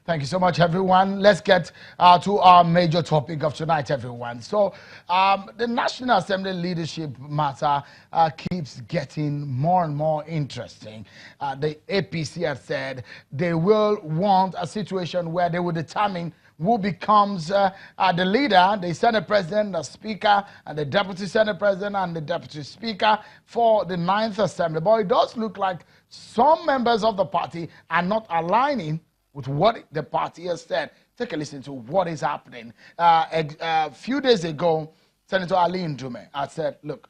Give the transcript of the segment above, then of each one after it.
Thank you so much, everyone. Let's get to our major topic of tonight, everyone. So, the National Assembly leadership matter keeps getting more and more interesting. The APC has said they will want a situation where they will determine who becomes the leader, the Senate President, the Speaker, and the Deputy Senate President, and the Deputy Speaker for the 9th Assembly. But it does look like some members of the party are not aligning with what the party has said. Take a listen to what is happening. A few days ago, Senator Ali Ndume had said, look,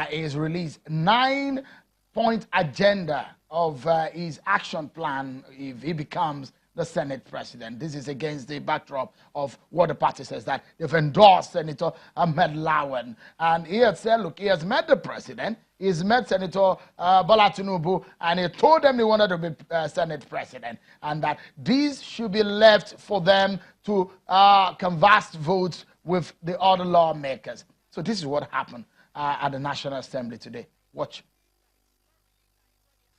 he has released 9-point agenda of his action plan if he becomes the Senate President. This is against the backdrop of what the party says, that they've endorsed Senator Ahmed Lawan. And he had said, look, he has met the President, he's met Senator Bola Tinubu, and he told them he wanted to be Senate President, and that these should be left for them to canvass votes with the other lawmakers. So this is what happened at the National Assembly today. Watch.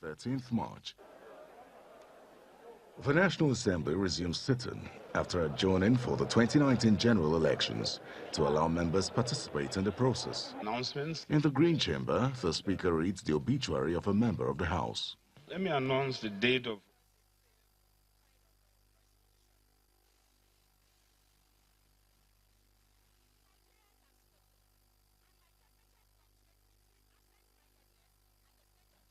13th March. The National Assembly resumes sitting after adjourning for the 2019 general elections to allow members participate in the process. Announcements. In the Green Chamber, the Speaker reads the obituary of a member of the House. Let me announce the date of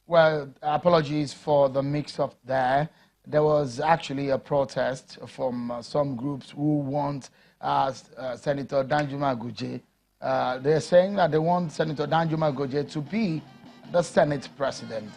Well, apologies for the mix-up there. There was actually a protest from some groups who want Senator Danjuma Goje. They're saying that they want Senator Danjuma Goje to be the Senate President.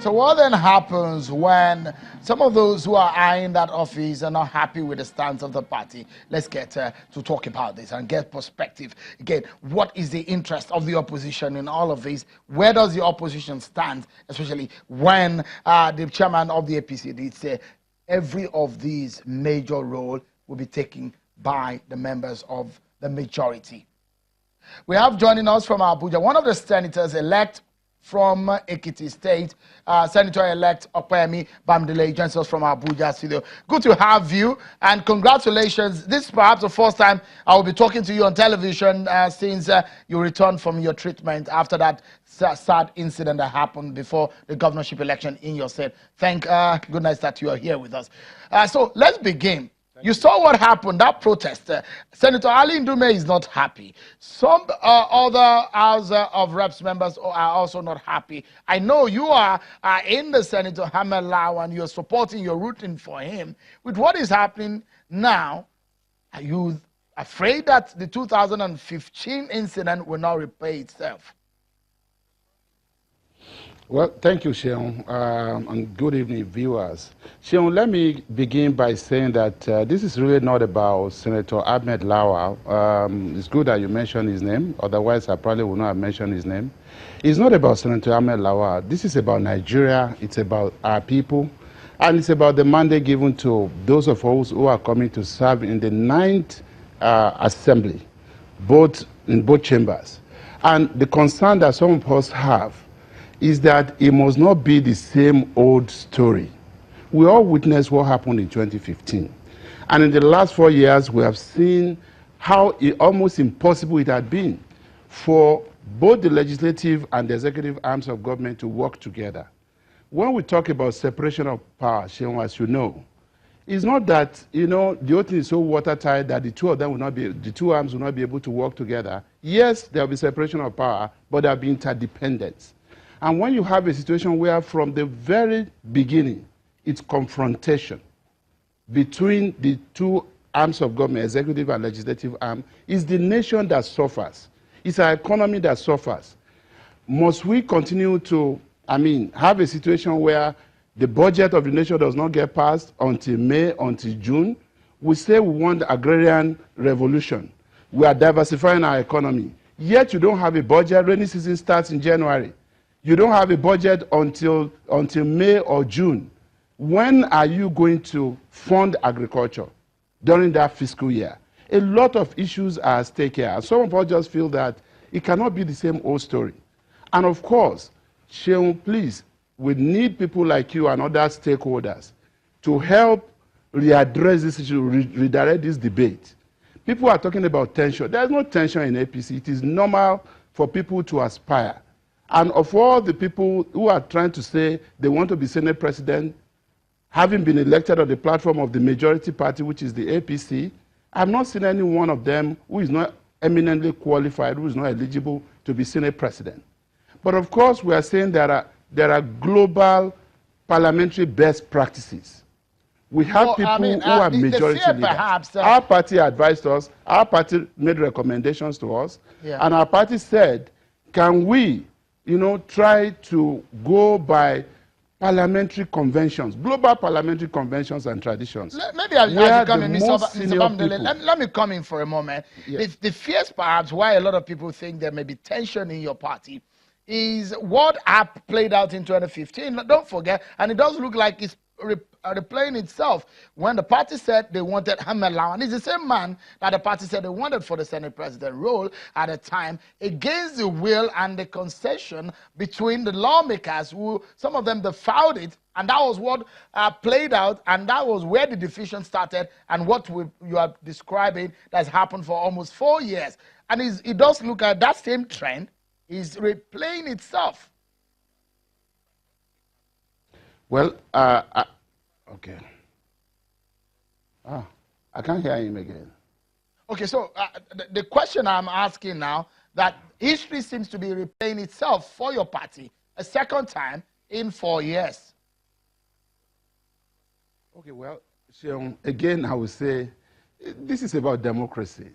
So what then happens when some of those who are eyeing that office are not happy with the stance of the party? Let's get to talk about this and get perspective. Again, what is the interest of the opposition in all of this? Where does the opposition stand, especially when the chairman of the APC did say every of these major roles will be taken by the members of the majority? We have joining us from Abuja one of the senators elect from Ekiti State, Senator-elect Opeyemi Bamidele joins us from Abuja studio. Good to have you, and congratulations. This is perhaps the first time I will be talking to you on television since you returned from your treatment after that sad incident that happened before the governorship election in your state. Thank goodness that you are here with us. So let's begin. You saw what happened, that protest. Senator Ali Ndume is not happy. Some other House of Reps members are also not happy. I know you are in the Senator Ahmed Lawan, you're supporting, you're rooting for him. With what is happening now, are you afraid that the 2015 incident will not repay itself? Well, thank you, Sheon, and good evening, viewers. Sheon, let me begin by saying that this is really not about Senator Ahmed Lawan. It's good that you mentioned his name, otherwise I probably would not have mentioned his name. It's not about Senator Ahmed Lawan. This is about Nigeria, it's about our people, and it's about the mandate given to those of us who are coming to serve in the 9th Assembly, in both chambers. And the concern that some of us have is that it must not be the same old story. We all witnessed what happened in 2015. And in the last 4 years, we have seen how almost impossible it had been for both the legislative and the executive arms of government to work together. When we talk about separation of power, Sheon, as you know, It's not that, the whole thing is so watertight that the two arms will not be able to work together. Yes, there will be separation of power, but there will be interdependence. And when you have a situation where from the very beginning, it's confrontation between the two arms of government, executive and legislative arm, it's the nation that suffers. It's our economy that suffers. Must we continue to, have a situation where the budget of the nation does not get passed until May, until June? We say we want the agrarian revolution. We are diversifying our economy. Yet you don't have a budget. Rainy season starts in January. You don't have a budget until May or June. When are you going to fund agriculture during that fiscal year? A lot of issues are at stake here. Some of us just feel that it cannot be the same old story. And of course, Sheung, please, we need people like you and other stakeholders to help readdress this issue, redirect this debate. People are talking about tension. There's no tension in APC. It is normal for people to aspire. And of all the people who are trying to say they want to be Senate president, having been elected on the platform of the majority party, which is the APC, I've not seen any one of them who is not eminently qualified, who is not eligible to be Senate president. But of course, we are saying there are global parliamentary best practices. We have people who are majority leaders. Perhaps, our party advised us, our party made recommendations to us, and our party said, can we, try to go by parliamentary conventions, global parliamentary conventions and traditions. Maybe I should come in, Mr. Bamdele. Let me come in for a moment. Yes. The fears perhaps why a lot of people think there may be tension in your party is what played out in 2015. Don't forget, and it does look like it's replaying itself when the party said they wanted Ahmed Lawan. He's the same man that the party said they wanted for the Senate president role at the time, against the will and the concession between the lawmakers, who some of them defied it, and that was what played out, and that was where the division started, and what you are describing that's happened for almost 4 years. And it does look at that same trend is replaying itself. Well, okay. I can't hear him again. Okay, so the question I'm asking now, that history seems to be replaying itself for your party a second time in 4 years. Okay, well, again, I would say this is about democracy.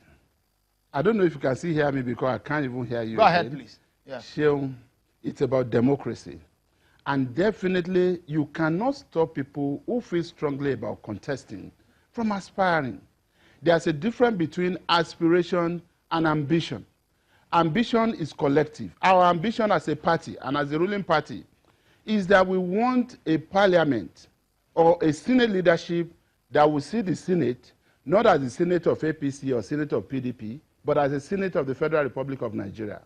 I don't know if you can still hear me because I can't even hear you. Go ahead, please. Yeah. It's about democracy. And definitely, you cannot stop people who feel strongly about contesting from aspiring. There's a difference between aspiration and ambition. Ambition is collective. Our ambition as a party and as a ruling party is that we want a parliament or a Senate leadership that will see the Senate not as the Senate of APC or Senate of PDP, but as a Senate of the Federal Republic of Nigeria.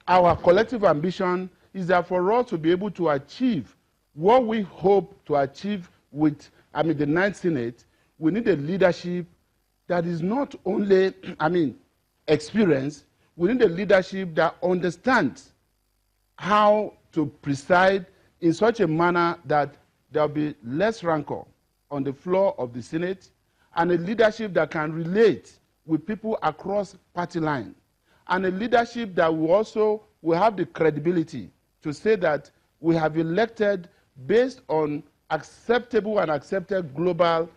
Our collective ambition is that for us to be able to achieve what we hope to achieve with, the 9th Senate, we need a leadership that is not only, experienced, we need a leadership that understands how to preside in such a manner that there will be less rancor on the floor of the Senate, and a leadership that can relate with people across party lines, and a leadership that will have the credibility to say that we have elected based on acceptable and accepted global,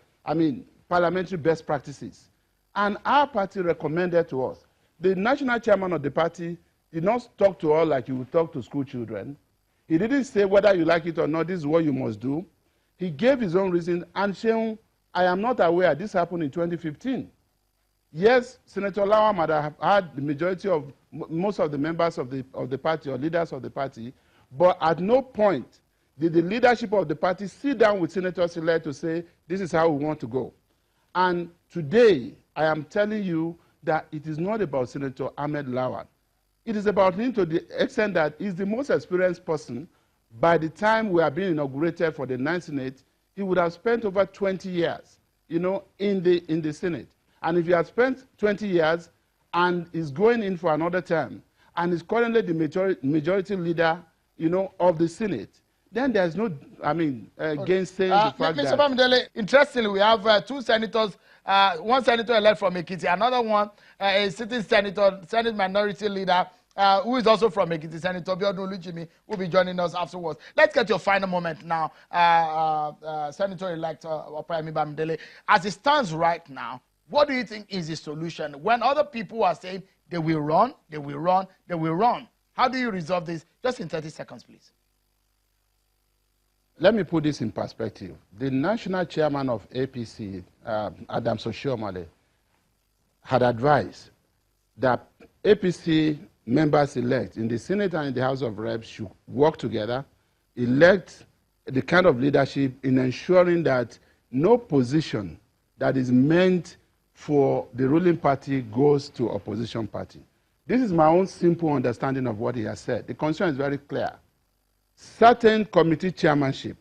parliamentary best practices. And our party recommended to us. The national chairman of the party did not talk to us like you would talk to school children. He didn't say whether you like it or not, this is what you must do. He gave his own reason, and Sheung, I am not aware this happened in 2015. Yes, Senator Lawan might have had the majority of most of the members of the party or leaders of the party, but at no point did the leadership of the party sit down with Senator Tussle to say, this is how we want to go. And today, I am telling you that it is not about Senator Ahmed Lawan. It is about him to the extent that he's the most experienced person. By the time we are being inaugurated for the 9th Senate, he would have spent over 20 years, in the Senate. And if he has spent 20 years and is going in for another term, and is currently the majority leader, of the Senate, then there's no, gainsaying the fact Mr. that... Bamidele, interestingly, we have two senators, one senator elect from Ekiti, another one, a sitting senator, Senate Minority Leader, who is also from Ekiti, Senator Biodun Oluchimi, will be joining us afterwards. Let's get your final moment now, Senator-elect Opeyemi Bamidele. As it stands right now, what do you think is the solution? When other people are saying they will run, they will run, they will run, how do you resolve this? Just in 30 seconds, please. Let me put this in perspective. The national chairman of APC, Adam Oshiomhole, had advised that APC members-elect in the Senate and in the House of Reps should work together, elect the kind of leadership in ensuring that no position that is meant for the ruling party goes to opposition party. This is my own simple understanding of what he has said. The constitution is very clear. Certain committee chairmanship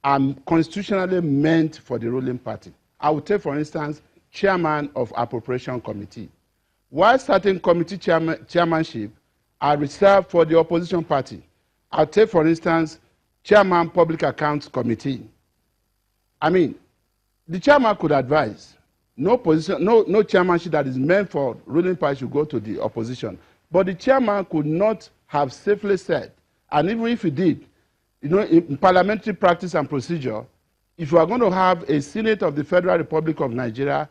are constitutionally meant for the ruling party. I would take, for instance, chairman of appropriation committee. While certain committee chairmanship are reserved for the opposition party. I'll take, for instance, chairman public accounts committee. The chairman could advise no chairmanship that is meant for ruling party should go to the opposition. But the chairman could not have safely said, and even if he did, in parliamentary practice and procedure, if you are going to have a Senate of the Federal Republic of Nigeria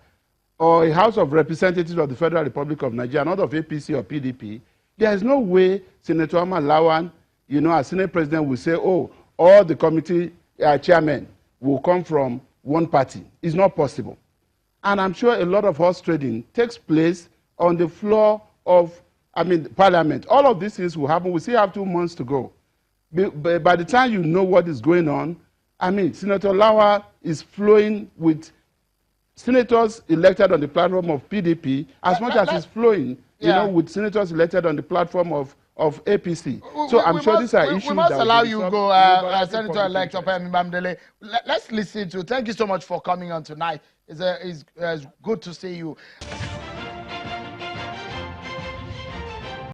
or a House of Representatives of the Federal Republic of Nigeria, not of APC or PDP, there is no way Senator Ahmad Lawan, as Senate President, will say, oh, all the committee chairmen will come from one party. It's not possible. And I'm sure a lot of horse trading takes place on the floor of, Parliament. All of these things will happen. We still have 2 months to go. By the time you know what is going on, Senator Lawan is flowing with senators elected on the platform of PDP as much as he's flowing, with senators elected on the platform of APC. So I'm sure these are issues. We must allow you go, Senator-elect Opeyemi Bamidele. Let's listen to. Thank you so much for coming on tonight. It's good to see you.